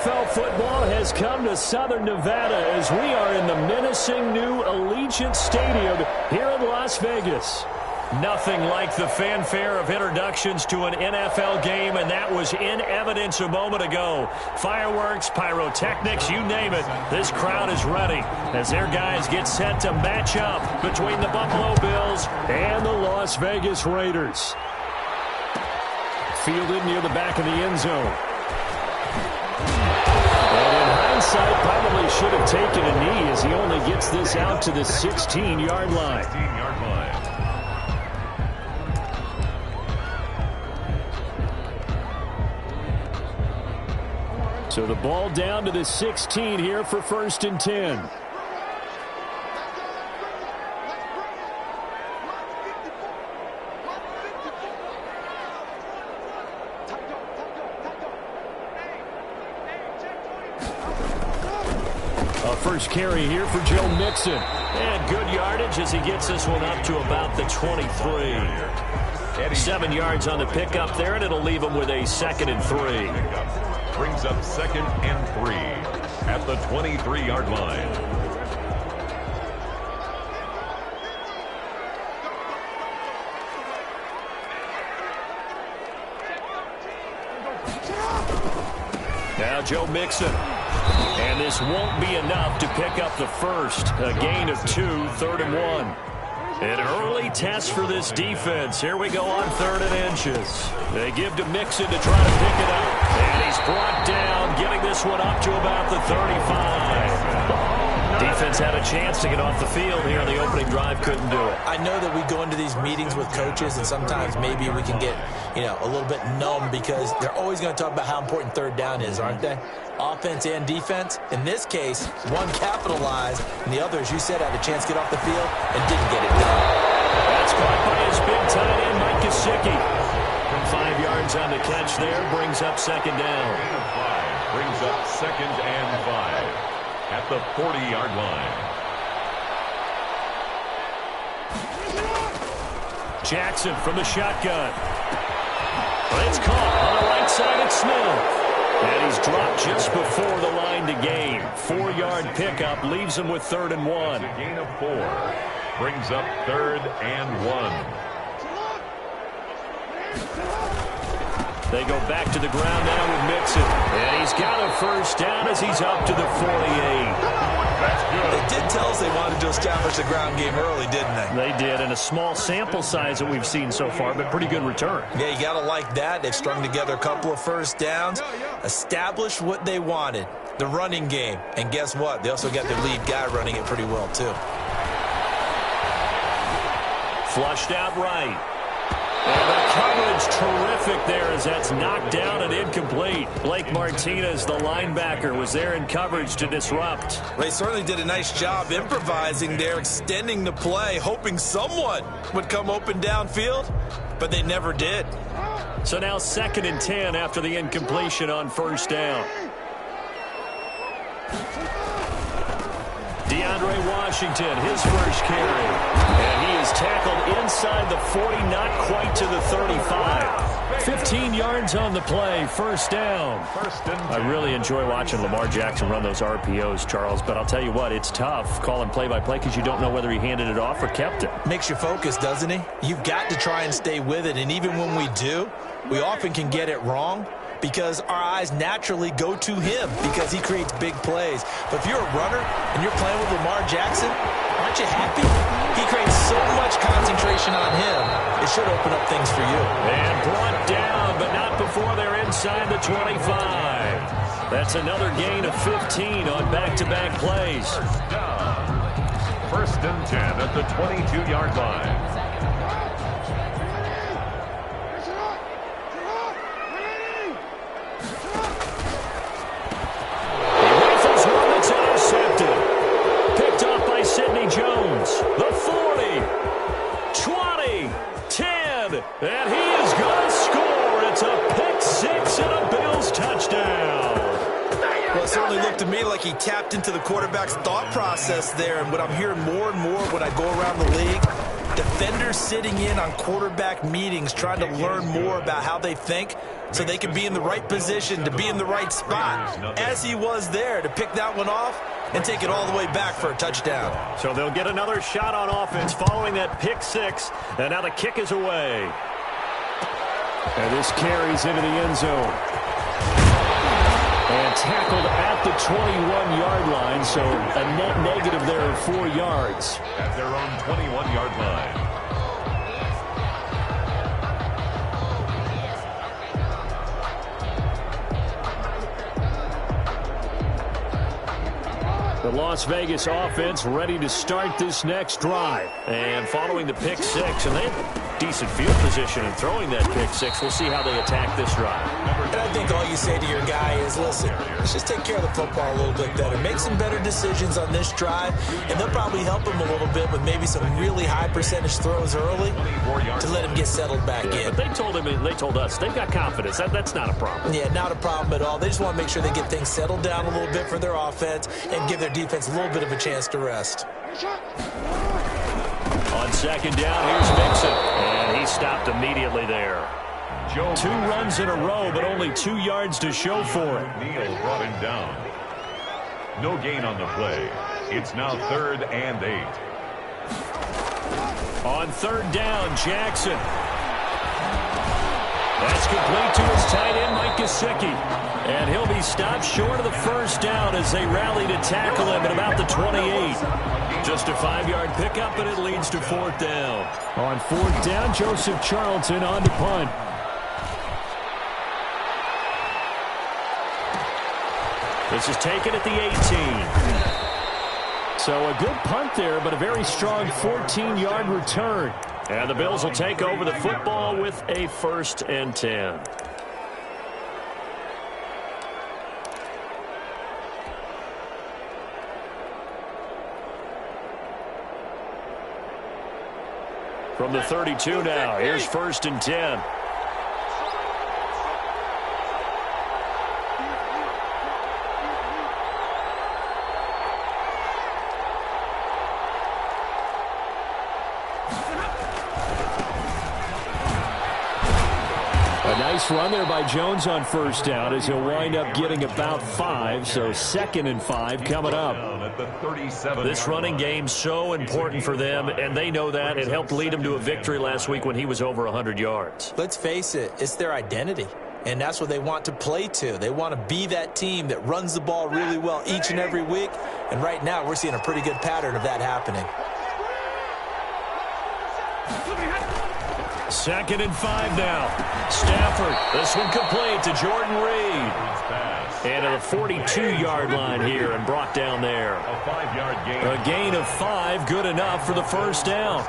NFL football has come to Southern Nevada as we are in the menacing new Allegiant Stadium here in Las Vegas. Nothing like the fanfare of introductions to an NFL game, and that was in evidence a moment ago. Fireworks, pyrotechnics, you name it. This crowd is ready as their guys get set to match up between the Buffalo Bills and the Las Vegas Raiders. Fielded near the back of the end zone. And in hindsight, probably should have taken a knee as he only gets this out to the 16-yard line. So the ball down to the 16 here for 1st and 10. A first carry here for Joe Mixon. And good yardage as he gets this one up to about the 23. 7 yards on the pickup there, and it'll leave him with a 2nd and 3. Brings up 2nd and 3 at the 23-yard line. Now Joe Mixon. And this won't be enough to pick up the first. A gain of 2, 3rd and 1. An early test for this defense. Here we go on 3rd and inches. They give to Mixon to try to pick it up. And he's brought down, getting this one up to about the 35. Defense had a chance to get off the field here on the opening drive. Couldn't do it. I know that we go into these meetings with coaches, and sometimes maybe we can get, a little bit numb because they're always going to talk about how important 3rd down is, aren't they? Offense and defense. In this case, one capitalized, and the other, as you said, had a chance to get off the field and didn't get it done. That's caught by his big tight end, Mike Gesicki. From 5 yards on the catch there, brings up 2nd down. Brings up 2nd and 5 at the 40-yard line. Jackson from the shotgun. It's caught on the right side at Smith. And he's dropped just before the line to gain. 4-yard pickup leaves him with 3rd and 1. A gain of 4. Brings up 3rd and 1. They go back to the ground now with Mixon. And he's got a first down as he's up to the 48. That's good. They did tell us they wanted to establish the ground game early, didn't they? They did, and a small sample size that we've seen so far, but pretty good return. Yeah, you got to like that. They've strung together a couple of first downs, established what they wanted, the running game. And guess what? They also got their lead guy running it pretty well, too. Flushed out right. And the coverage terrific there as that's knocked down and incomplete. Blake Martinez, the linebacker, was there in coverage to disrupt. They certainly did a nice job improvising there, extending the play, hoping someone would come open downfield, but they never did. So now 2nd and 10 after the incompletion on 1st down. DeAndre Washington, his first carry. And he is tackled inside the 40, not quite to the 35. 15 yards on the play, 1st down. I really enjoy watching Lamar Jackson run those RPOs, Charles, but I'll tell you what, it's tough calling play-by-play because you don't know whether he handed it off or kept it. Makes you focus, doesn't he? You've got to try and stay with it, and even when we do, we often can get it wrong because our eyes naturally go to him because he creates big plays. But if you're a runner and you're playing with Lamar Jackson, aren't you happy? He creates so much concentration on him. It should open up things for you. And brought down, but not before they're inside the 25. That's another gain of 15 on back-to-back plays. 1st and 10 at the 22-yard line. Sidney Jones, the 40, 20, 10, and he is going to score. It's a pick six and a Bills touchdown. Well, it certainly looked to me like he tapped into the quarterback's thought process there, and what I'm hearing more and more when I go around the league, Defenders sitting in on quarterback meetings trying to learn more about how they think so they can be in the right position to be in the right spot, as he was there to pick that one off and take it all the way back for a touchdown. So they'll get another shot on offense following that pick six, and now the kick is away. And this carries into the end zone. And tackled at the 21-yard line, so a net negative there of 4 yards. At their own 21-yard line. The Las Vegas offense ready to start this next drive. And following the pick six, and they have decent field position in throwing that pick six. We'll see how they attack this drive. And I think all you say to your guy is, listen, let's just take care of the football a little bit better. Make some better decisions on this drive, and they'll probably help him a little bit with maybe some really high percentage throws early to let him get settled back in. But they told him, and they told us, they've got confidence. That's not a problem. Yeah, not a problem at all. They just want to make sure they get things settled down a little bit for their offense and give their defense a little bit of a chance to rest. On second down, here's Mixon. And he stopped immediately there. 2 runs in a row, but only 2 yards to show for it. Neal brought him down. No gain on the play. It's now 3rd and 8. On third down, Jackson. That's complete to his tight end, Mike Gesicki. And he'll be stopped short of the first down as they rally to tackle him at about the 28. Just a 5-yard pickup, and it leads to 4th down. On 4th down, Joseph Charlton on to punt. This is taken at the 18. So a good punt there, but a very strong 14-yard return. And the Bills will take over the football with a 1st and 10. From the 32 now, here's 1st and 10. Nice run there by Jones on 1st down as he'll wind up getting about 5. So 2nd and 5 coming up. This running game so important for them, and they know that. It helped lead them to a victory last week when he was over 100 yards. Let's face it, it's their identity. And that's what they want to play to. They want to be that team that runs the ball really well each and every week. And right now we're seeing a pretty good pattern of that happening. 2nd and 5 now. Stafford, this one complete to Jordan Reed. And at the 42-yard line here and brought down there. A 5-yard gain. A gain of 5, good enough for the 1st down.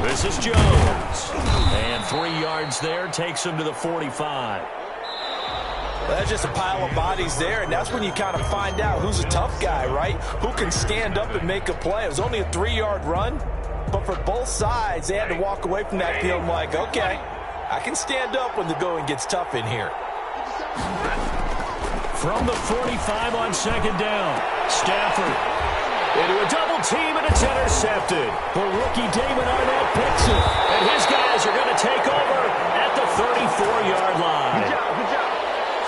This is Jones. And 3 yards there takes him to the 45. Well, that's just a pile of bodies there, and that's when you kind of find out who's a tough guy, right? Who can stand up and make a play. It was only a 3-yard run. But for both sides, they had to walk away from that field like, okay, I can stand up when the going gets tough in here. From the 45 on 2nd down, Stafford into a double team, and it's intercepted. The rookie Damon Arnett picks it, and his guys are going to take over at the 34-yard line. Good job.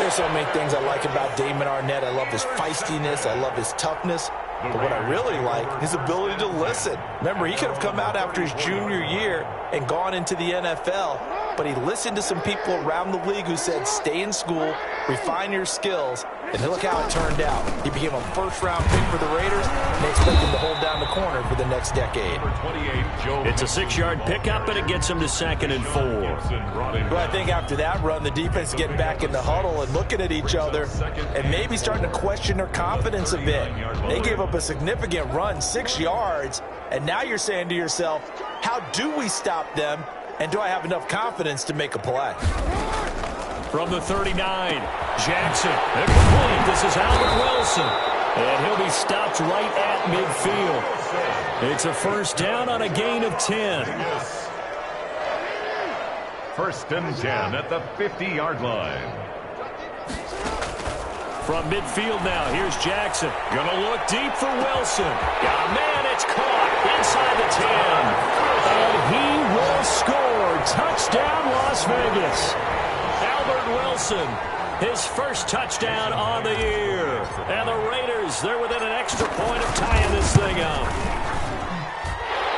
There's so many things I like about Damon Arnett. I love his feistiness. I love his toughness. But what I really like, his ability to listen. Remember, he could have come out after his junior year and gone into the NFL, but he listened to some people around the league who said, stay in school, refine your skills, and look how it turned out. He became a 1st-round pick for the Raiders, and they expect him to hold down the corner for the next decade. It's a 6-yard pickup, and it gets him to 2nd and 4. But I think after that run, the defense is getting back in the huddle and looking at each other and maybe starting to question their confidence a bit. They gave up a significant run, 6 yards, and now you're saying to yourself, how do we stop them, and do I have enough confidence to make a play? From the 39, Jackson, incomplete. This is Albert Wilson, and he'll be stopped right at midfield. It's a 1st down on a gain of 10. 1st and 10 at the 50-yard line. From midfield now, here's Jackson. Gonna look deep for Wilson. Yeah, man, it's caught inside the 10. And he will score. Touchdown, Las Vegas. Albert Wilson, his first touchdown on the year. And the Raiders, they're within an extra point of tying this thing up.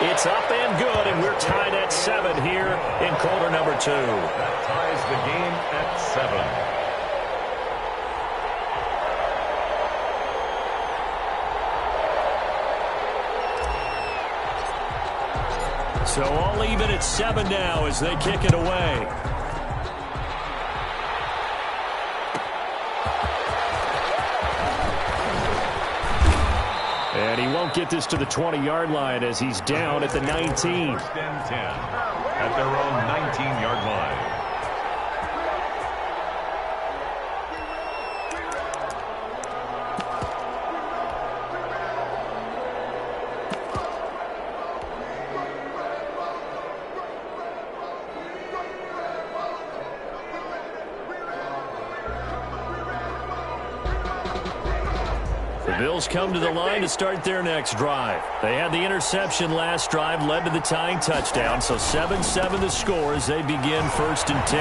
It's up and good, and we're tied at 7 here in quarter number 2. That ties the game at 7. So all even at 7 now as they kick it away. And he won't get this to the 20-yard line as he's down at the 19. First and 10 at their own 19-yard line. Bills come to the line to start their next drive. They had the interception last drive, led to the tying touchdown, so 7-7 the score as they begin first and 10.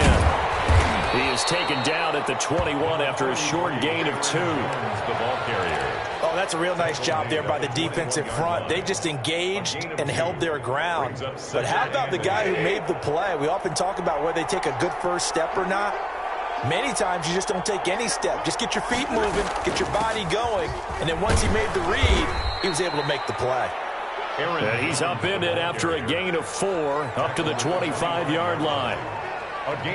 He is taken down at the 21 after a short gain of 2. The ball carrier. Oh, that's a real nice job there by the defensive front. They just engaged and held their ground. But how about the guy who made the play? We often talk about whether they take a good first step or not. Many times you just don't take any step. Just get your feet moving, get your body going, and then once he made the read, he was able to make the play. And he's up in it after a gain of 4, up to the 25-yard line.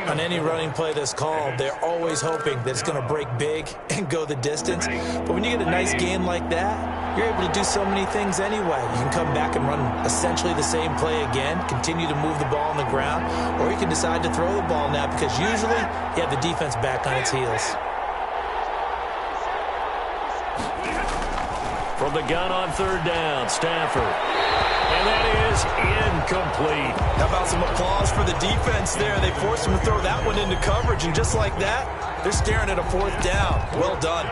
On any running play that's called, they're always hoping that it's going to break big and go the distance. But when you get a nice gain like that, you're able to do so many things anyway. You can come back and run essentially the same play again, continue to move the ball on the ground, or you can decide to throw the ball now because usually you have the defense back on its heels. From the gun on third down, Stafford. And that is incomplete. How about some applause for the defense there? They forced him to throw that one into coverage, and just like that, they're staring at a fourth down. Well done.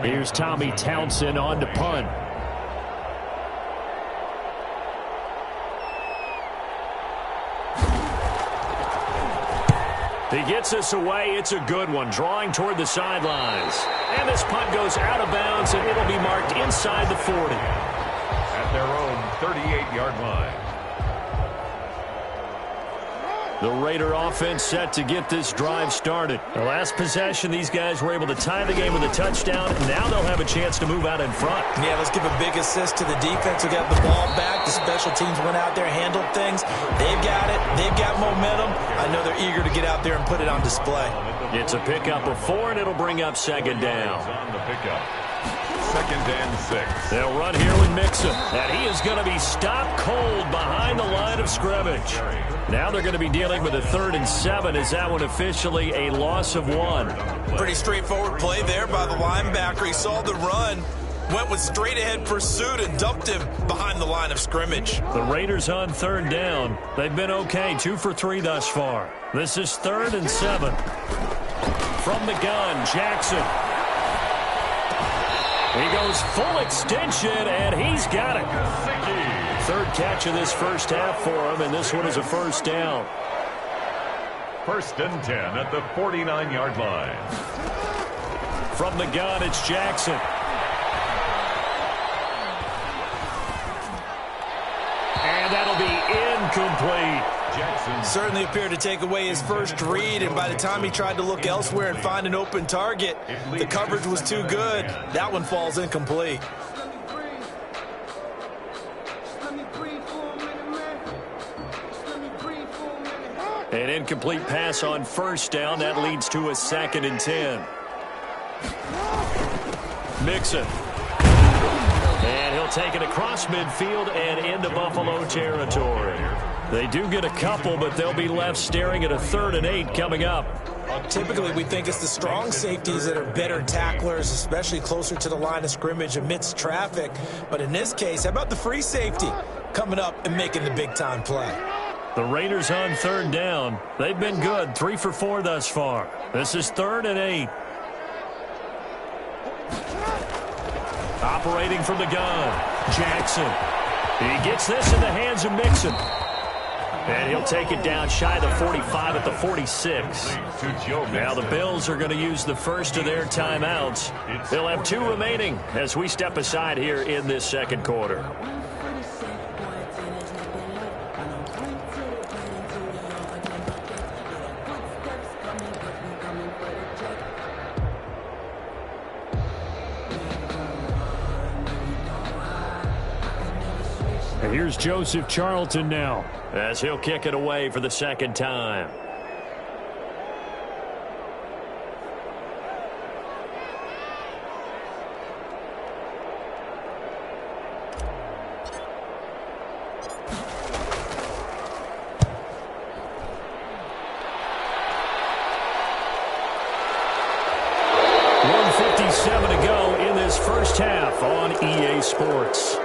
Here's Tommy Townsend on to punt. He gets us away. It's a good one, drawing toward the sidelines. And this punt goes out of bounds, and it'll be marked inside the 40. At their own 38-yard line. The Raider offense set to get this drive started. The last possession, these guys were able to tie the game with a touchdown. Now they'll have a chance to move out in front. Yeah, let's give a big assist to the defense who got the ball back. The special teams went out there, handled things. They've got it. They've got momentum. I know they're eager to get out there and put it on display. It's a pickup of 4, and it'll bring up second down. On the pickup. Second and 6. They'll run here with Mixon. And he is going to be stopped cold behind the line of scrimmage. Now they're going to be dealing with a 3rd and 7. Is that one officially a loss of 1? Pretty straightforward play there by the linebacker. He saw the run, went with straight-ahead pursuit, and dumped him behind the line of scrimmage. The Raiders on 3rd down. They've been okay, 2 for 3 thus far. This is 3rd and 7. From the gun, Jackson. He goes full extension, and he's got it. 3rd catch of this first half for him, and this one is a first down. First and 10 at the 49-yard line. From the gun, it's Jackson. And that'll be incomplete. Jackson Certainly appeared to take away his first read, and by the time he tried to look elsewhere and find an open target, the coverage was too good. That one falls incomplete. An incomplete pass on first down. That leads to a 2nd and 10. Mixon. And he'll take it across midfield and into Buffalo territory. They do get a couple, but they'll be left staring at a 3rd and 8 coming up. Typically, we think it's the strong safeties that are better tacklers, especially closer to the line of scrimmage amidst traffic. But in this case, how about the free safety coming up and making the big-time play? The Raiders on 3rd down. They've been good, 3 for 4 thus far. This is 3rd and 8. Operating from the gun, Jackson. He gets this in the hands of Mixon. And he'll take it down shy of the 45 at the 46. Now the Bills are going to use the first of their timeouts. They'll have 2 remaining as we step aside here in this second quarter. Here's Joseph Charlton now as he'll kick it away for the second time. .157 to go in this first half on EA Sports.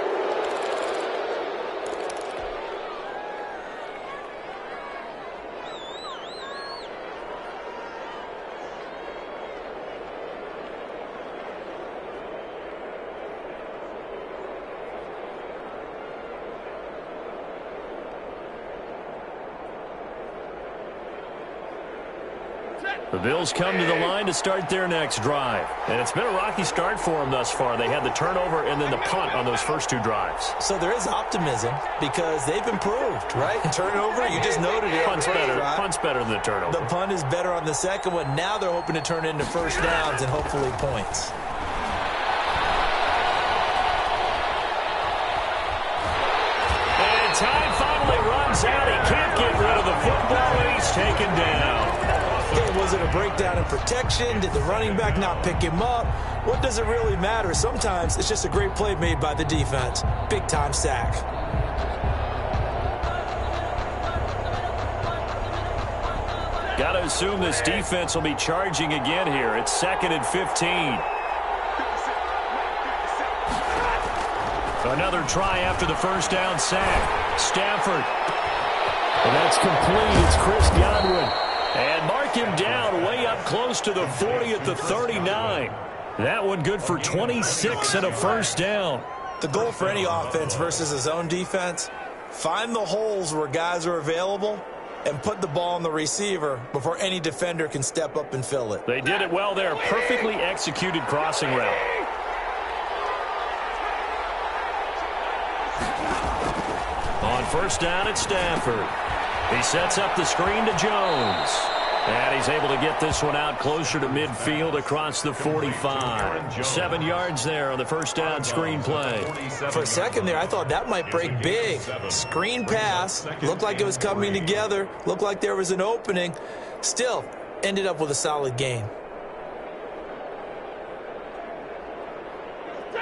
The Bills come to the line to start their next drive. And it's been a rocky start for them thus far. They had the turnover and then the punt on those first 2 drives. So there is optimism because they've improved, right? Turnover, you just noted it. Punt's better than the turnover. The punt is better on the second one. Now they're hoping to turn into first downs and hopefully points. And time finally runs out. He can't get rid of the football, and he's taken down. Was it a breakdown in protection? Did the running back not pick him up? What does it really matter? Sometimes it's just a great play made by the defense. Big-time sack. Got to assume this defense will be charging again here. It's 2nd and 15. Another try after the first down sack. Stafford. And that's complete. It's Chris Godwin. And mark him down way up close to the 40 at the 39. That one good for 26 and a first down. The goal for any offense versus a zone defense, find the holes where guys are available and put the ball on the receiver before any defender can step up and fill it. They did it well there. Perfectly executed crossing route. On first down, it's Stafford. He sets up the screen to Jones. And he's able to get this one out closer to midfield across the 45. 7 yards there on the first down screen play. For a second there, I thought that might break big. Screen pass. Looked like it was coming together. Looked like there was an opening. Still, ended up with a solid gain.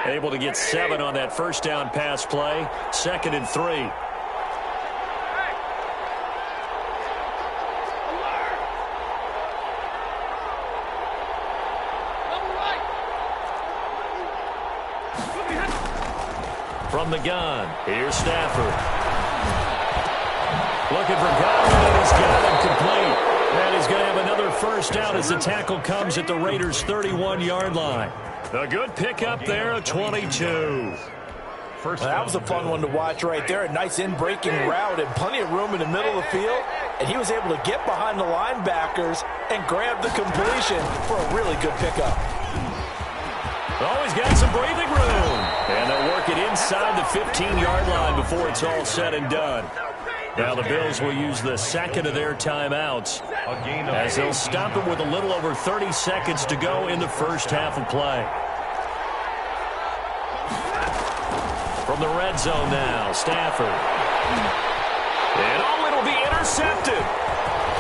Able to get 7 on that first down pass play. 2nd and 3. From the gun, here's Stafford. Looking for Godwin, and he's got him complete. And he's going to have another first down as the tackle comes at the Raiders' 31-yard line. A good pickup there, a 22. That was a fun one to watch right there. A nice in-breaking route and plenty of room in the middle of the field. And he was able to get behind the linebackers and grab the completion for a really good pickup. Always got some breathing room. And they'll work it inside the 15-yard line before it's all said and done. Now the Bills will use the second of their timeouts as they'll stop it with a little over 30 seconds to go in the first half of play. From the red zone now, Stafford. And oh, it'll be intercepted.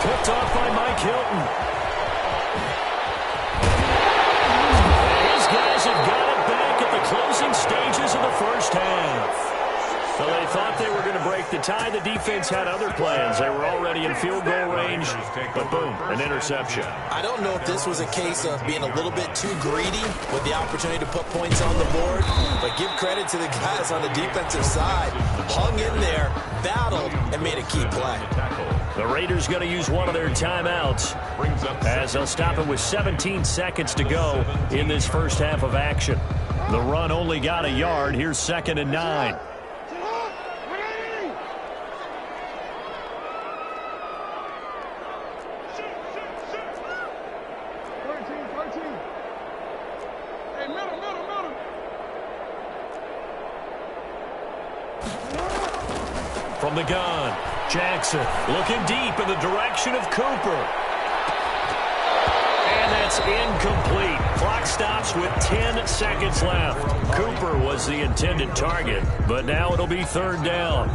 Picked off by Mike Hilton. And his guys have got it back at the closing stages of the first first half. So they thought they were going to break the tie. The defense had other plans. They were already in field goal range, but boom, an interception. I don't know if this was a case of being a little bit too greedy with the opportunity to put points on the board, but give credit to the guys on the defensive side. Hung in there, battled, and made a key play. The Raiders going to use one of their timeouts as they'll stop it with 17 seconds to go in this first half of action. The run only got a yard. Here's 2nd and 9. From the gun, Jackson looking deep in the direction of Cooper. And that's incomplete. Clock stops with 10 seconds left. Cooper was the intended target, but now it'll be 3rd down.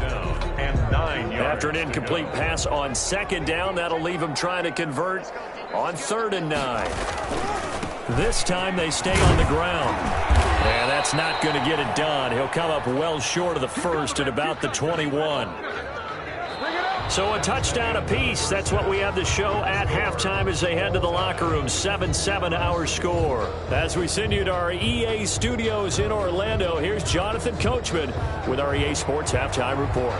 And 9 yards. After an incomplete pass on 2nd down, that'll leave him trying to convert on 3rd and 9. This time they stay on the ground. And that's not going to get it done. He'll come up well short of the first at about the 21. So a touchdown apiece. That's what we have the show at halftime as they head to the locker room. 7-7 our score. As we send you to our EA studios in Orlando, here's Jonathan Coachman with our EA Sports Halftime Report.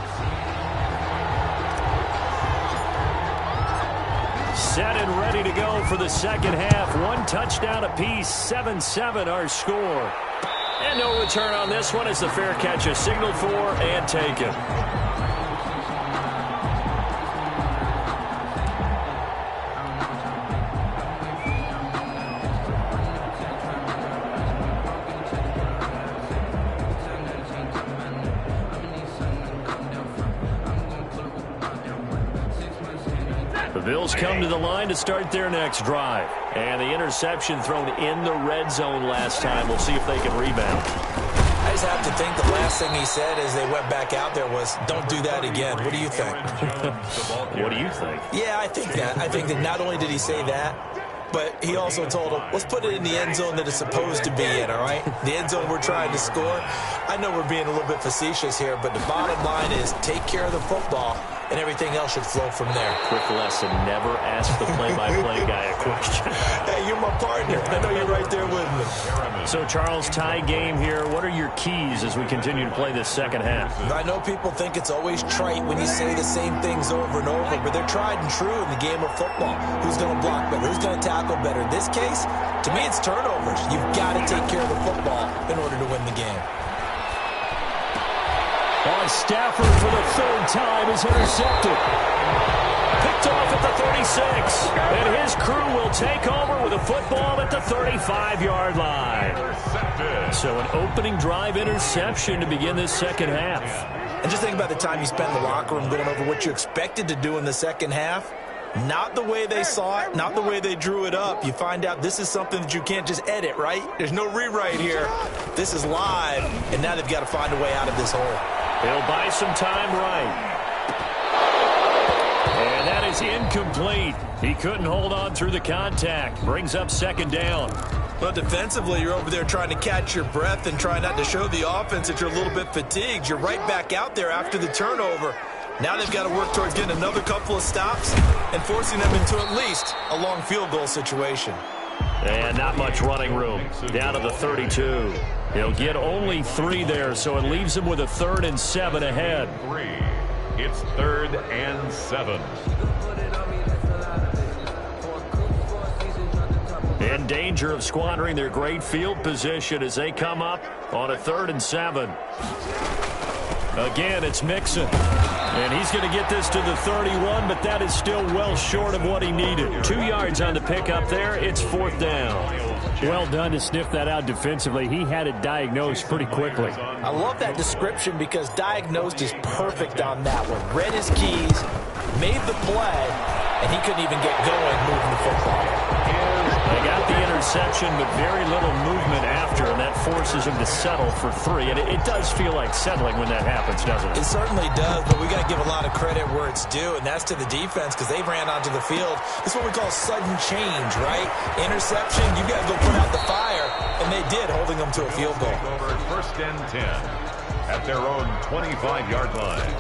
Set and ready to go for the second half. One touchdown apiece. 7-7 our score. And no return on this one as the fair catch is signaled for and taken. The Bills come to the line to start their next drive. And the interception thrown in the red zone last time. We'll see if they can rebound. I just have to think the last thing he said as they went back out there was, don't do that again. What do you think? What do you think? Yeah, I think that. I think that not only did he say that, but he also told him, let's put it in the end zone that it's supposed to be in, all right? The end zone we're trying to score. I know we're being a little bit facetious here, but the bottom line is take care of the football, and everything else should flow from there. Quick lesson, never ask the play-by-play guy a question. Hey, you're my partner. I know you're right there with me. So, Charles, tie game here. What are your keys as we continue to play this second half? I know people think it's always trite when you say the same things over and over, but they're tried and true in the game of football. Who's going to block better? Who's going to tackle better? In this case, to me, it's turnovers. You've got to take care of the football in order to win the game. Stafford for the 3rd time is intercepted. Picked off at the 36. And his crew will take over with a football at the 35-yard line. So an opening drive interception to begin this second half. And just think about the time you spent in the locker room going over what you expected to do in the second half. Not the way they saw it, not the way they drew it up. You find out this is something that you can't just edit, right? There's no rewrite here. This is live, and now they've got to find a way out of this hole. He'll buy some time right. And that is incomplete. He couldn't hold on through the contact. Brings up 2nd down. Well, defensively, you're over there trying to catch your breath and try not to show the offense that you're a little bit fatigued. You're right back out there after the turnover. Now they've got to work towards getting another couple of stops and forcing them into at least a long field goal situation. And not much running room. Down to the 32. He'll get only 3 there, so it leaves him with a 3rd and 7 ahead. 3. It's 3rd and 7. In danger of squandering their great field position as they come up on a 3rd and 7. Again, it's Mixon. And he's going to get this to the 31, but that is still well short of what he needed. 2 yards on the pickup there. It's 4th down. Well done to sniff that out defensively. He had it diagnosed pretty quickly. I love that description because diagnosed is perfect on that one. Read his keys, made the play, and he couldn't even get going moving the football. They got the interception, but very little movement after, and that forces him to settle for 3. And it does feel like settling when that happens, doesn't it? It certainly does, but we got to give a lot of credit where it's due, and that's to the defense because they ran onto the field. This is what we call sudden change, right? Interception, you got to go put out the fire, and they did, holding them to a field goal. Over 1st and 10. at their own 25-yard line.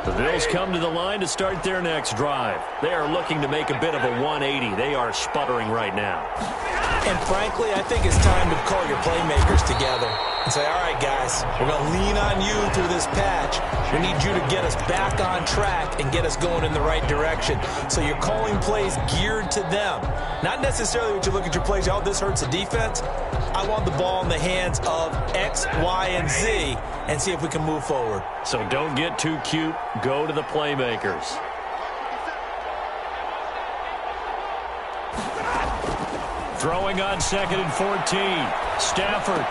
The Bills come to the line to start their next drive. They are looking to make a bit of a 180. They are sputtering right now. And frankly, I think it's time to call your playmakers together and say, all right, guys, we're going to lean on you through this patch. We need you to get us back on track and get us going in the right direction. So you're calling plays geared to them. Not necessarily what you look at your plays, oh, this hurts the defense. I want the ball in the hands of X, Y, and Z and see if we can move forward. So don't get too cute. Go to the playmakers. Throwing on 2nd and 14. Stafford.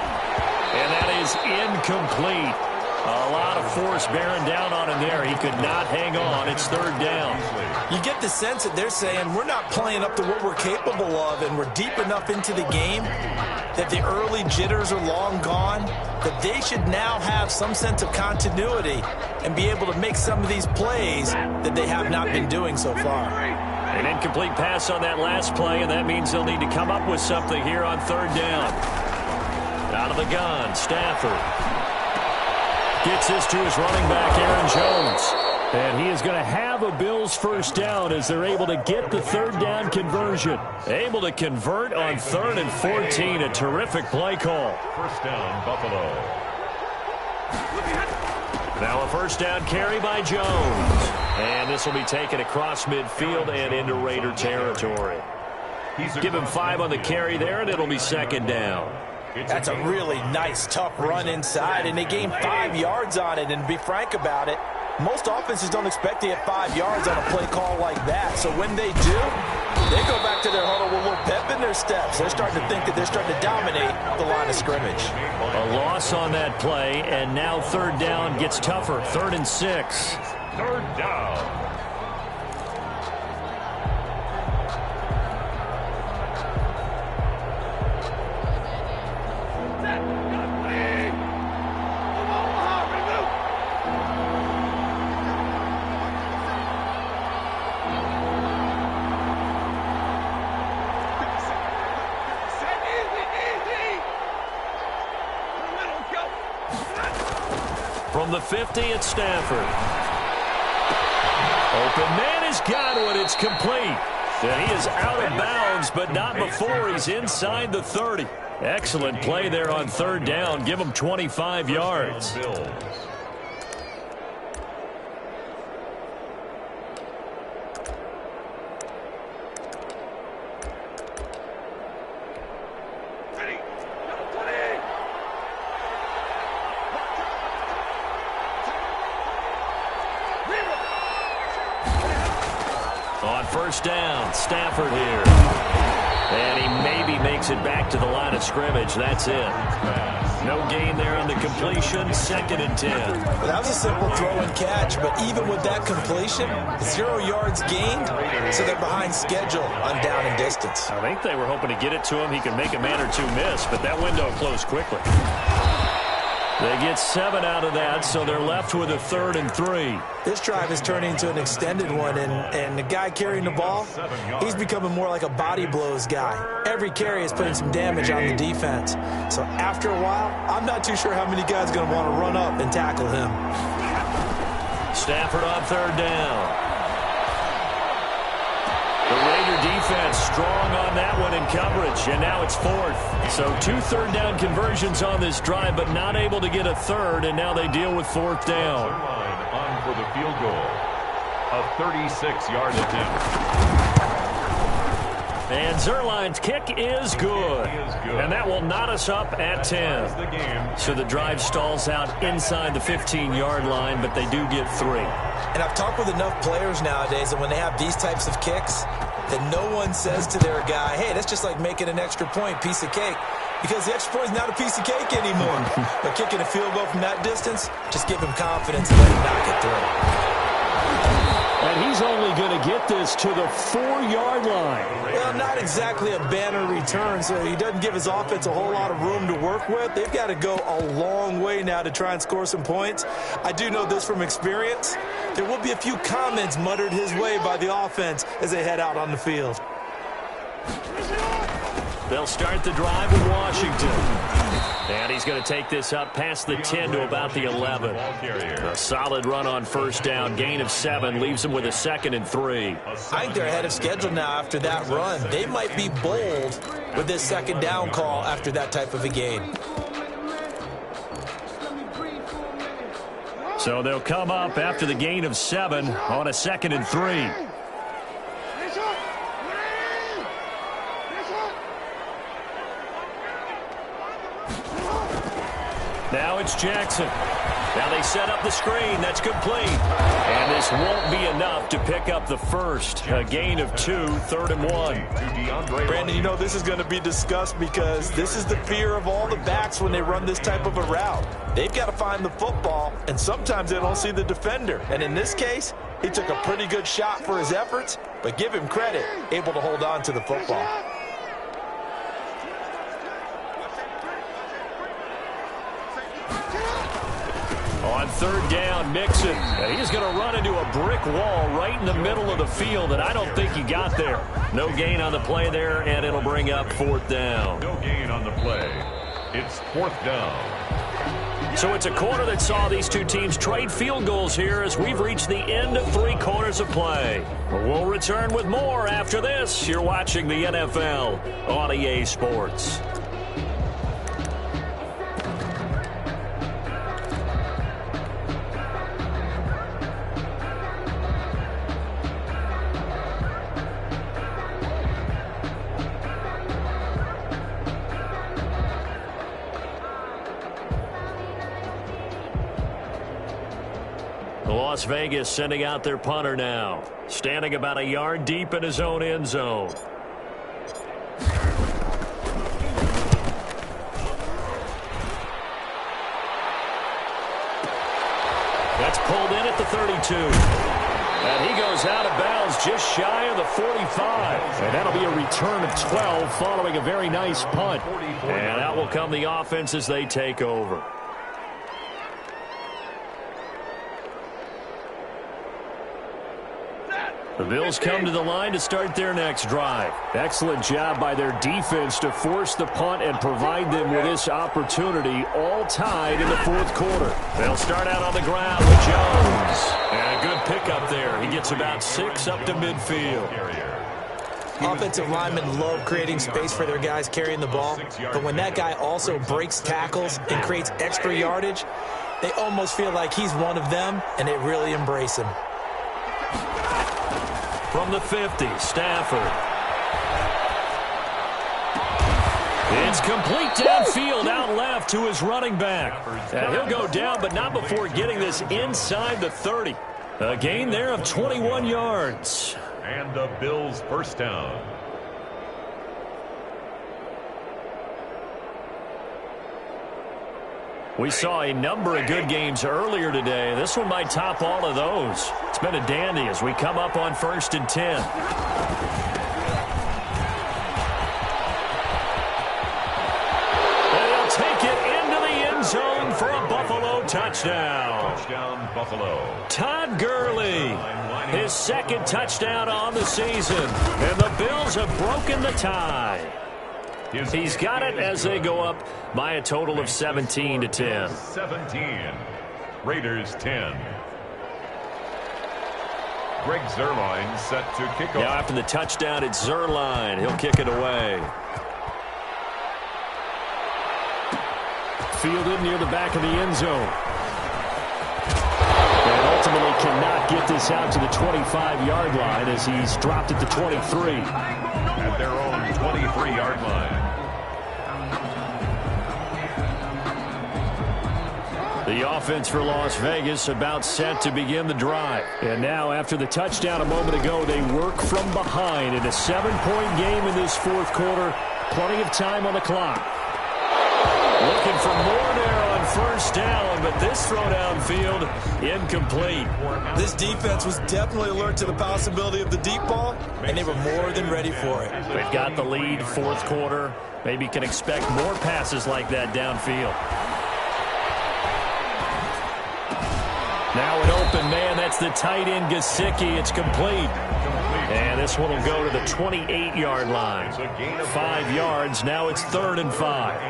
And that is incomplete. A lot of force bearing down on him there. He could not hang on. It's 3rd down. You get the sense that they're saying we're not playing up to what we're capable of, and we're deep enough into the game that the early jitters are long gone, that they should now have some sense of continuity and be able to make some of these plays that they have not been doing so far. An incomplete pass on that last play, and that means they'll need to come up with something here on 3rd down. Out of the gun, Stafford. Gets this to his running back, Aaron Jones. And he is going to have a Bills first down as they're able to get the 3rd down conversion. Able to convert on 3rd and 14. A terrific play call. First down, Buffalo. Now a first down carry by Jones. And this will be taken across midfield and into Raider territory. Give him 5 on the carry there, and it'll be 2nd down. That's a really nice, tough run inside, and they gained 5 yards on it. And to be frank about it, most offenses don't expect to get 5 yards on a play call like that. So when they do, they go back to their huddle with a little pep in their steps. They're starting to think that they're starting to dominate the line of scrimmage. A loss on that play, and now 3rd down gets tougher. 3rd and 6. 3rd down. From the 50, it's Stafford. Open man has got it. It's complete. And he is out of bounds, but not before he's inside the 30. Excellent play there on 3rd down. Give him 25 yards. On 1st down, Stafford here. And he maybe makes it back to the line of scrimmage. That's it. No gain there on the completion. 2nd and 10. That was a simple throw and catch, but even with that completion, 0 yards gained, so they're behind schedule on down and distance. I think they were hoping to get it to him. He could make a man or two miss, but that window closed quickly. They get 7 out of that, so they're left with a 3rd and 3. This drive is turning into an extended one, and the guy carrying the ball, he's becoming more like a body blows guy. Every carry is putting some damage on the defense. So after a while, I'm not too sure how many guys are going to want to run up and tackle him. Stafford on 3rd down. The Raider defense strong on that one in coverage, and now it's 4th. So 2 3rd down conversions on this drive, but not able to get a 3rd, and now they deal with 4th down. On for the field goal. A 36-yard attempt. And Zuerlein's kick is good. And that will knot us up at 10. So the drive stalls out inside the 15-yard line, but they do get 3. And I've talked with enough players nowadays that when they have these types of kicks, that no one says to their guy, hey, that's just like making an extra point, piece of cake. Because the extra point is not a piece of cake anymore. But kicking a field goal from that distance, just give him confidence and let him knock it through. And he's only going to get this to the 4-yard line. Well, not exactly a banner return, so he doesn't give his offense a whole lot of room to work with. They've got to go a long way now to try and score some points. I do know this from experience. There will be a few comments muttered his way by the offense as they head out on the field. They'll start the drive with Washington. And he's going to take this up past the 10 to about the 11. A solid run on first down. Gain of 7 leaves them with a 2nd and 3. I think they're ahead of schedule now after that run. They might be bold with this second down call after that type of a gain. So they'll come up after the gain of 7 on a 2nd and 3. Now it's Jackson. Now they set up the screen. That's complete. And this won't be enough to pick up the first. A gain of 2, 3rd and 1. Brandon, you know this is going to be discussed because this is the fear of all the backs when they run this type of a route. They've got to find the football, and sometimes they don't see the defender. And in this case, he took a pretty good shot for his efforts, but give him credit, able to hold on to the football. On 3rd down, Mixon. And he's going to run into a brick wall right in the middle of the field, and I don't think he got there. No gain on the play there, and it'll bring up 4th down. No gain on the play. It's 4th down. So it's a quarter that saw these two teams trade field goals here as we've reached the end of 3 quarters of play. We'll return with more after this. You're watching the NFL on EA Sports. Las Vegas sending out their punter now. Standing about a yard deep in his own end zone. That's pulled in at the 32. And he goes out of bounds just shy of the 45. And that'll be a return of 12 following a very nice punt. And out will come the offense as they take over. The Bills come to the line to start their next drive. Excellent job by their defense to force the punt and provide them with this opportunity, all tied in the 4th quarter. They'll start out on the ground with Jones. And a good pickup there. He gets about 6 up to midfield. Offensive linemen love creating space for their guys carrying the ball, but when that guy also breaks tackles and creates extra yardage, they almost feel like he's one of them, and they really embrace him. From the 50, Stafford. It's complete downfield out left to his running back. And he'll go down, but not before getting this inside the 30. A gain there of 21 yards. And the Bills' first down. We saw a number of good games earlier today. This one might top all of those. It's been a dandy as we come up on 1st and 10. And he'll take it into the end zone for a Buffalo touchdown. Touchdown, Buffalo. Todd Gurley, his 2nd touchdown on the season. And the Bills have broken the tie. He's got it as they go up by a total of 17 to 10. 17. Raiders 10. Greg Zuerlein set to kick off. Now after the touchdown, it's Zuerlein. He'll kick it away. Fielded near the back of the end zone. And ultimately cannot get this out to the 25-yard line as he's dropped at the 23. At their own 23-yard line. The offense for Las Vegas about set to begin the drive. And now after the touchdown a moment ago, they work from behind in a 7-point game in this 4th quarter. Plenty of time on the clock. Looking for more there on 1st down, but this throw downfield incomplete. This defense was definitely alert to the possibility of the deep ball, and they were more than ready for it. They've got the lead, 4th quarter. Maybe can expect more passes like that downfield. Now an open man. That's the tight end, Gesicki. It's complete. And this one will go to the 28-yard line. 5 yards. Now it's 3rd and 5.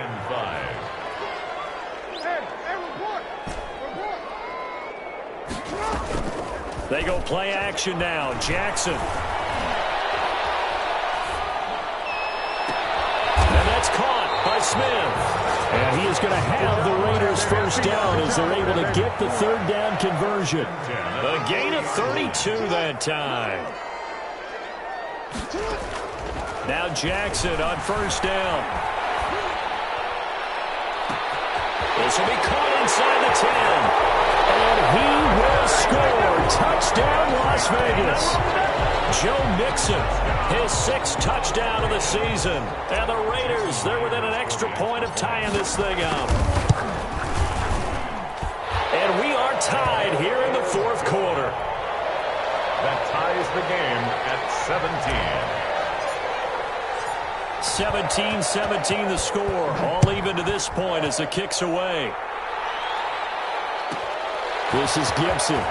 They go play action now. Jackson. And that's caught by Smith. And he is going to have the Raiders first down as they're able to get the 3rd down conversion. A gain of 32 that time. Now Jackson on first down. This will be caught inside the 10. And he will score. Touchdown, Las Vegas. Joe Mixon, his 6th touchdown of the season. And the Raiders, they're within an extra point of tying this thing up. And we are tied here in the 4th quarter. That ties the game at 17. 17-17 the score. All even to this point as the kick's away. This is Gibson.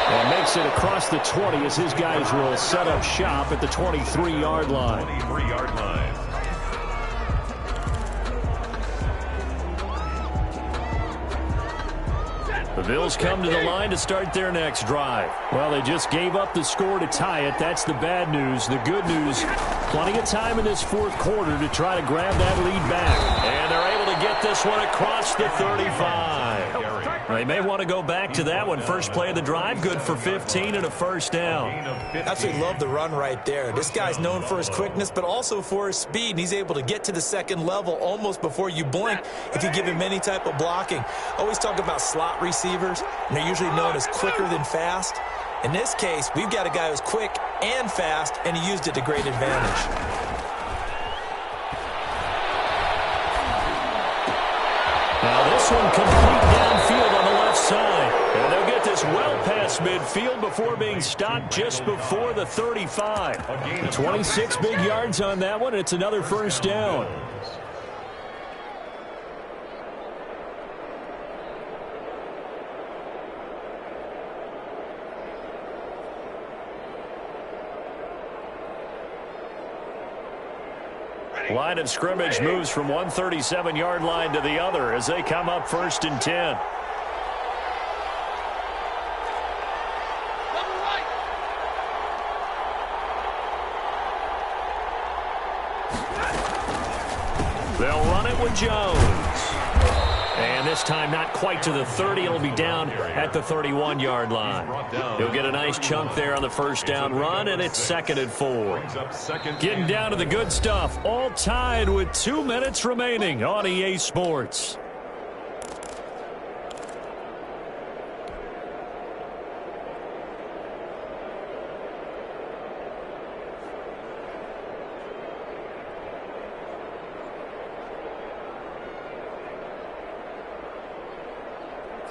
And makes it across the 20 as his guys will set up shop at the 23-yard line. 23-yard line. The Bills come to the line to start their next drive. Well, they just gave up the score to tie it. That's the bad news. The good news, plenty of time in this 4th quarter to try to grab that lead back. And they're able to get this one across the 35. They may want to go back to that one. First play of the drive, good for 15 and a first down. Absolutely love the run right there. This guy's known for his quickness, but also for his speed. And he's able to get to the 2nd level almost before you blink if you give him any type of blocking. Always talk about slot receivers, and they're usually known as quicker than fast. In this case, we've got a guy who's quick and fast, and he used it to great advantage. Now this one complete downfield on the left side. And they'll get this well past midfield before being stopped just before the 35. 26 big yards on that one. It's another first down. Line of scrimmage moves from one 37-yard line to the other as they come up 1st and 10. They'll run it with Jones. And this time not quite to the 30. It'll be down at the 31-yard line. He'll get a nice chunk there on the first down run, and it's 2nd and 4. Getting down to the good stuff. All tied with 2 minutes remaining on EA Sports.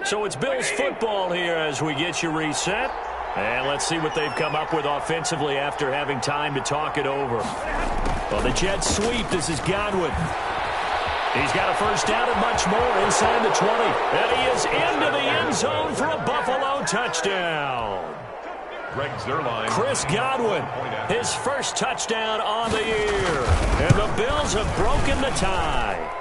So it's Bills football here as we get you reset. And let's see what they've come up with offensively after having time to talk it over. Well, the jet sweep. This is Godwin. He's got a first down and much more inside the 20. And he is into the end zone for a Buffalo touchdown. Chris Godwin, his first touchdown on the year. And the Bills have broken the tie.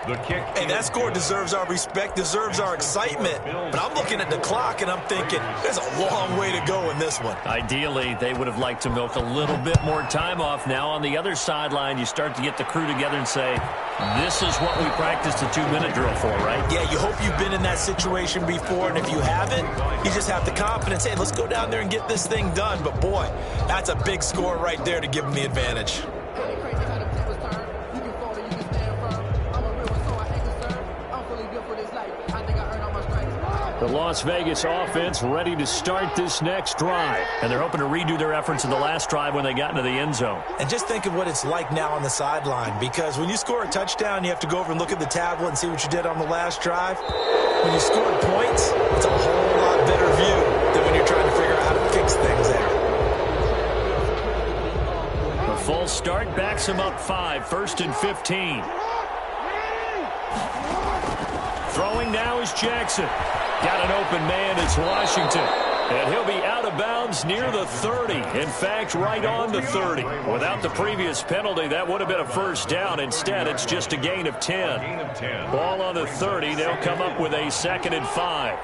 Hey, that score deserves our respect, deserves our excitement. But I'm looking at the clock, and I'm thinking, there's a long way to go in this one. Ideally, they would have liked to milk a little bit more time off. Now, on the other sideline, you start to get the crew together and say, this is what we practiced a 2-minute drill for, right? Yeah, you hope you've been in that situation before, and if you haven't, you just have the confidence, hey, let's go down there and get this thing done. But, boy, that's a big score right there to give them the advantage. The Las Vegas offense ready to start this next drive. And they're hoping to redo their efforts in the last drive when they got into the end zone. And just think of what it's like now on the sideline, because when you score a touchdown, you have to go over and look at the tablet and see what you did on the last drive. When you scored points, it's a whole lot better view than when you're trying to figure out how to fix things there. The full start backs him up 5, 1st and 15. Throwing now is Jackson. Got an open man, it's Washington. And he'll be out of bounds near the 30. In fact, right on the 30. Without the previous penalty, that would have been a first down. Instead, it's just a gain of 10. Ball on the 30. They'll come up with a 2nd and 5.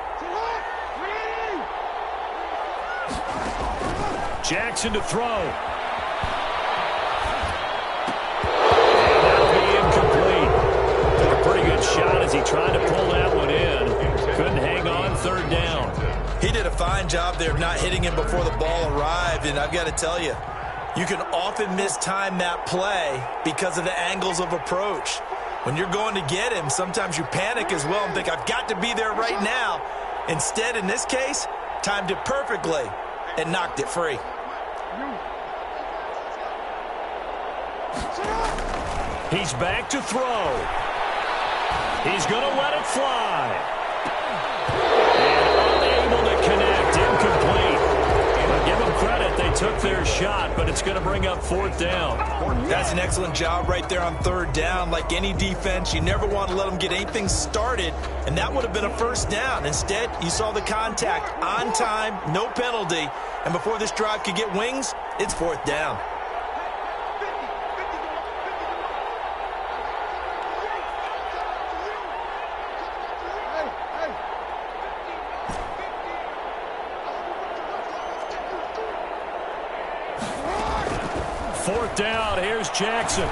Jackson to throw. And that'll be incomplete. Took a pretty good shot as he tried to pull that one in. Couldn't hang on, 3rd down. He did a fine job there of not hitting him before the ball arrived, and I've got to tell you, you can often mistime that play because of the angles of approach. When you're going to get him, sometimes you panic as well and think, I've got to be there right now. Instead, in this case, timed it perfectly and knocked it free. He's back to throw. He's going to let it fly. And unable to connect, incomplete. But give them credit, they took their shot, but it's going to bring up 4th down. That's an excellent job right there on 3rd down. Like any defense, you never want to let them get anything started, and that would have been a first down. Instead, you saw the contact on time, no penalty, and before this drive could get wings, it's 4th down. Fourth down, here's Jackson.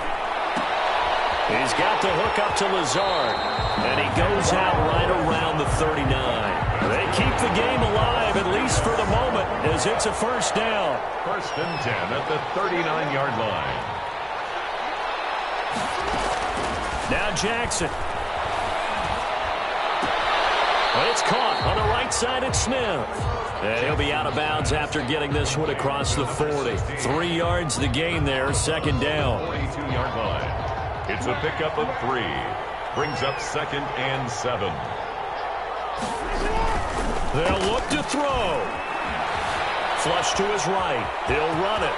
He's got the hook up to Lazard, and he goes out right around the 39. They keep the game alive, at least for the moment, as it's a first down. 1st and 10 at the 39-yard line. Now Jackson. But it's caught on the right side at Smith. And he'll be out of bounds after getting this one across the 40. 3 yards the gain there, 2nd down. 42-yard line. It's a pickup of 3. Brings up 2nd and 7. They'll look to throw. Flush to his right. He'll run it.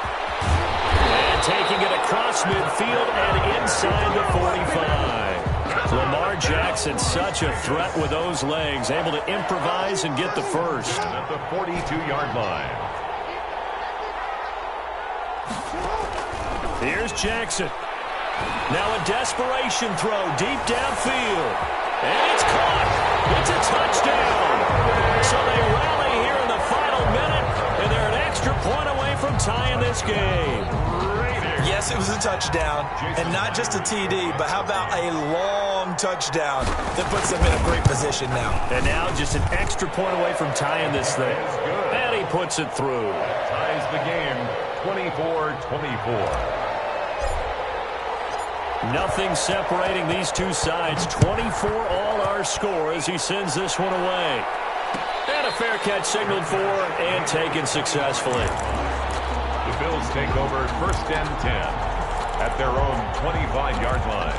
And taking it across midfield and inside the 45. Lamar Jackson, such a threat with those legs, able to improvise and get the first. At the 42-yard line. Here's Jackson. Now a desperation throw deep downfield. And it's caught. It's a touchdown. So they rally here in the final minute, and they're an extra point away from tying this game. Yes, it was a touchdown, and not just a TD, but how about a long touchdown that puts them in a great position now. And now just an extra point away from tying this thing. And he puts it through. Ties the game 24-24. Nothing separating these two sides. 24 all our score as he sends this one away. And a fair catch signaled for and taken successfully. The Bills take over 1st and 10 at their own 25-yard line.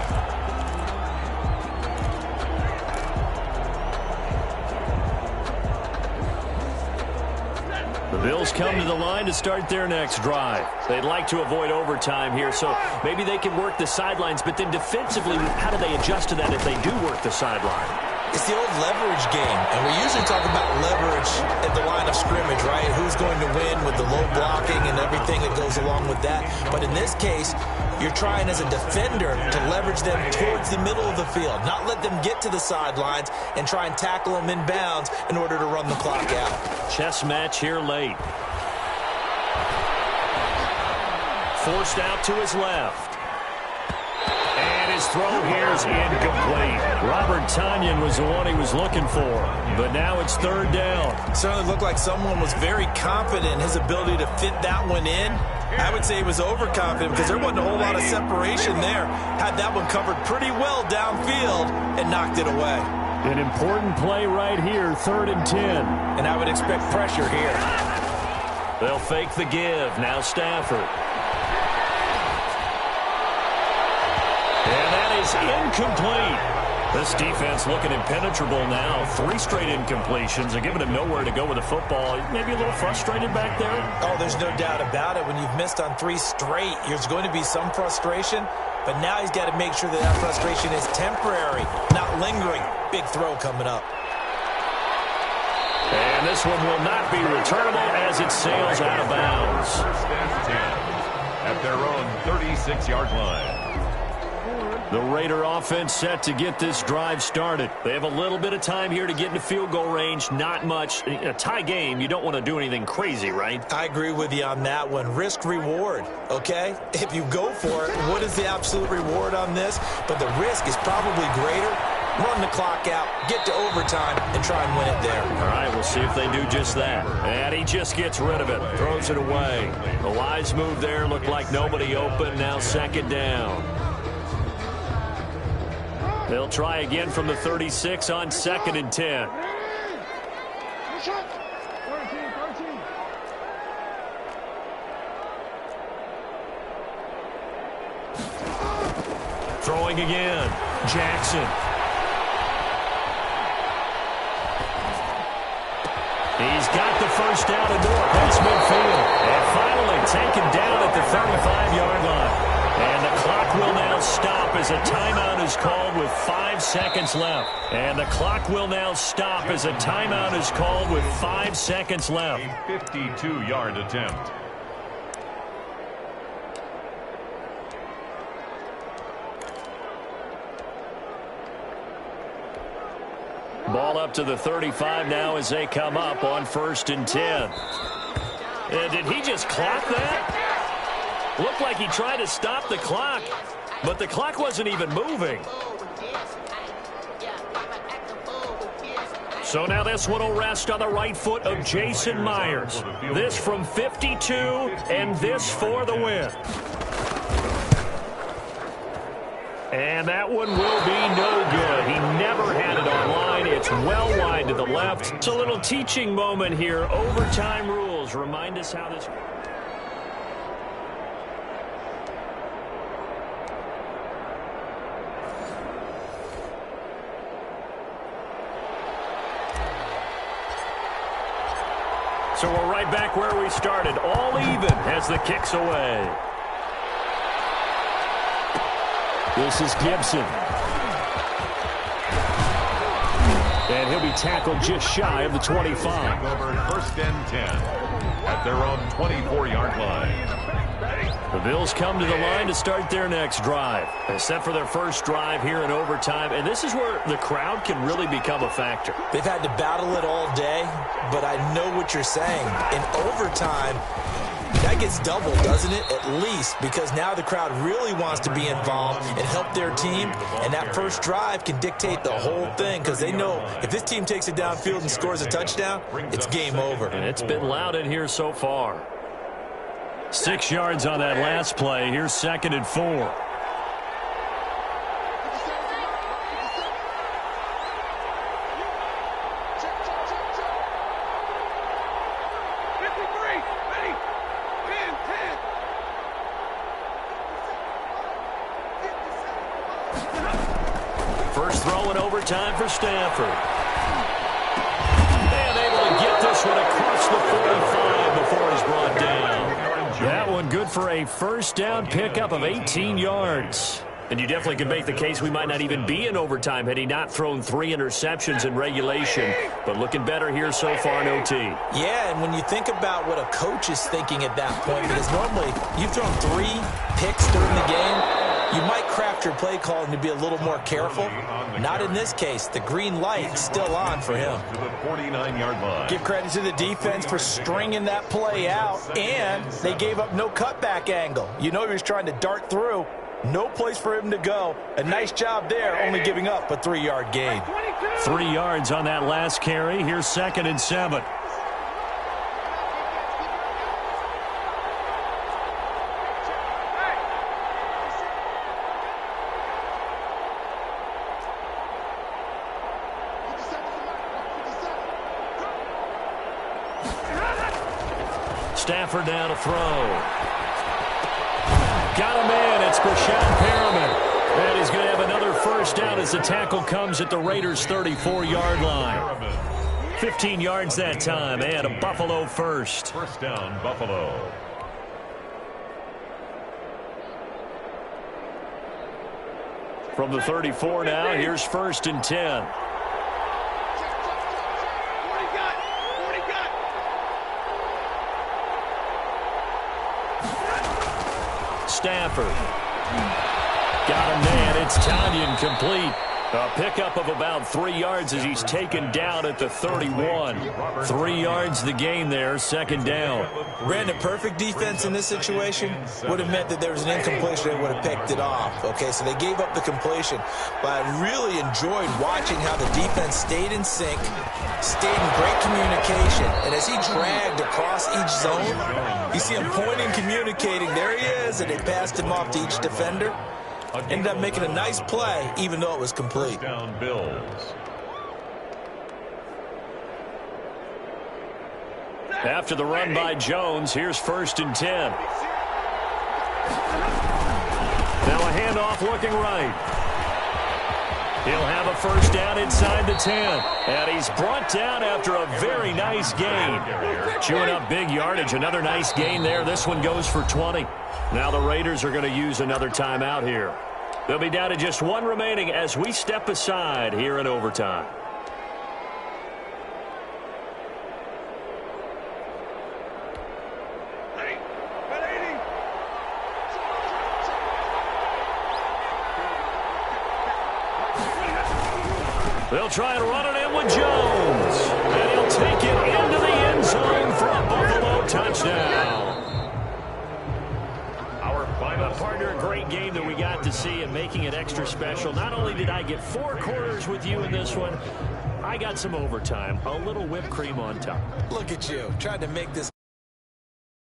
The Bills come to the line to start their next drive. They'd like to avoid overtime here, so maybe they can work the sidelines, but then defensively, how do they adjust to that if they do work the sideline? It's the old leverage game, and we usually talk about leverage at the line of scrimmage, right? Who's going to win with the low blocking and everything that goes along with that. But in this case, you're trying as a defender to leverage them towards the middle of the field, not let them get to the sidelines and try and tackle them in bounds in order to run the clock out. Chess match here late. Forced out to his left. His throw here is incomplete. Robert Tonyan was the one he was looking for, but now it's 3rd down. Certainly looked like someone was very confident in his ability to fit that one in. I would say he was overconfident because there wasn't a whole lot of separation there. Had that one covered pretty well downfield and knocked it away. An important play right here, 3rd and 10. And I would expect pressure here. They'll fake the give. Now Stafford. And that is incomplete. This defense looking impenetrable now. 3 straight incompletions and giving him nowhere to go with the football. Maybe a little frustrated back there. Oh, there's no doubt about it. When you've missed on 3 straight, there's going to be some frustration. But now he's got to make sure that that frustration is temporary, not lingering. Big throw coming up. And And this one will not be returnable as it sails out of bounds. First and 10 at their own 36-yard line. The Raider offense set to get this drive started. They have a little bit of time here to get into field goal range. Not much. In a tie game, you don't want to do anything crazy, right? I agree with you on that one. Risk reward, okay? If you go for it, what is the absolute reward on this? But the risk is probably greater. Run the clock out, get to overtime, and try and win it there. All right, we'll see if they do just that. And he just gets rid of it, throws it away. The wise move there, looked like nobody open. Now second down. They'll try again from the 36 on 2nd and 10. Throwing again. Jackson. He's got the first down and more past midfield. And finally taken down at the 35-yard line. And the clock will now stop as a timeout is called with 5 seconds left. And the clock will now stop as a timeout is called with 5 seconds left. A 52-yard attempt. Ball up to the 35 now as they come up on 1st and 10. Did he just clock that? Looked like he tried to stop the clock, but the clock wasn't even moving. So now this one will rest on the right foot of Jason Myers. This from 52, and this for the win. And that one will be no good. He never had it on line. It's well wide to the left. It's a little teaching moment here. Overtime rules remind us how this... So we're right back where we started. All even as the kick's away. This is Gibson. And he'll be tackled just shy of the 25. Over 1st and 10 at their own 24-yard line. The Bills come to the line to start their next drive. They're set for their first drive here in overtime, and this is where the crowd can really become a factor. They've had to battle it all day, but I know what you're saying. In overtime, that gets doubled, doesn't it? At least, because now the crowd really wants to be involved and help their team, and that first drive can dictate the whole thing because they know if this team takes it downfield and scores a touchdown, it's game over. And it's been loud in here so far. 6 yards on that last play. Here's 2nd and 4. First throw in overtime for Stanford. And able to get this one across the 45 before he's brought down. That one good for a first down pickup of 18 yards. And you definitely can make the case we might not even be in overtime had he not thrown 3 interceptions in regulation. But looking better here so far in OT. Yeah, and when you think about what a coach is thinking at that point, because normally you've thrown 3 picks during the game, you might craft your play calling to be a little more careful. Not in this case. The green light's still on for him. To the 49-yard line. Give credit to the defense for stringing that play out, and they gave up no cutback angle. You know he was trying to dart through. No place for him to go. A nice job there, only giving up a 3-yard gain. 3 yards on that last carry. Here's 2nd and 7. Stafford now to throw. Got him in. It's Breshad Perriman. And he's going to have another first down as the tackle comes at the Raiders' 34-yard line. 15 yards that time, and a Buffalo first. First down, Buffalo. From the 34 now, here's 1st and 10. Stafford. Got him there. It's Tonyan complete. A pickup of about 3 yards as he's taken down at the 31. 3 yards the gain there, second down. Brandon, perfect defense in this situation would have meant that there was an incompletion that would have picked it off. Okay, so they gave up the completion. But I really enjoyed watching how the defense stayed in sync, stayed in great communication. And as he dragged across each zone, you see him pointing, communicating. There he is, and they passed him off to each defender. Ended up making a nice play, even though it was complete. Down Bills. After the run by Jones, here's 1st and 10. Now a handoff looking right. He'll have a first down inside the 10. And he's brought down after a very nice gain. Chewing up big yardage. Another nice gain there. This one goes for 20. Now the Raiders are going to use another timeout here. They'll be down to just one remaining as we step aside here in overtime. They'll try and run it in with Jones. And he'll take it into the end zone for a Buffalo touchdown. Partner, a great game that we got to see and making it extra special. Not only did I get 4 quarters with you in this one, I got some overtime. A little whipped cream on top. Look at you, trying to make this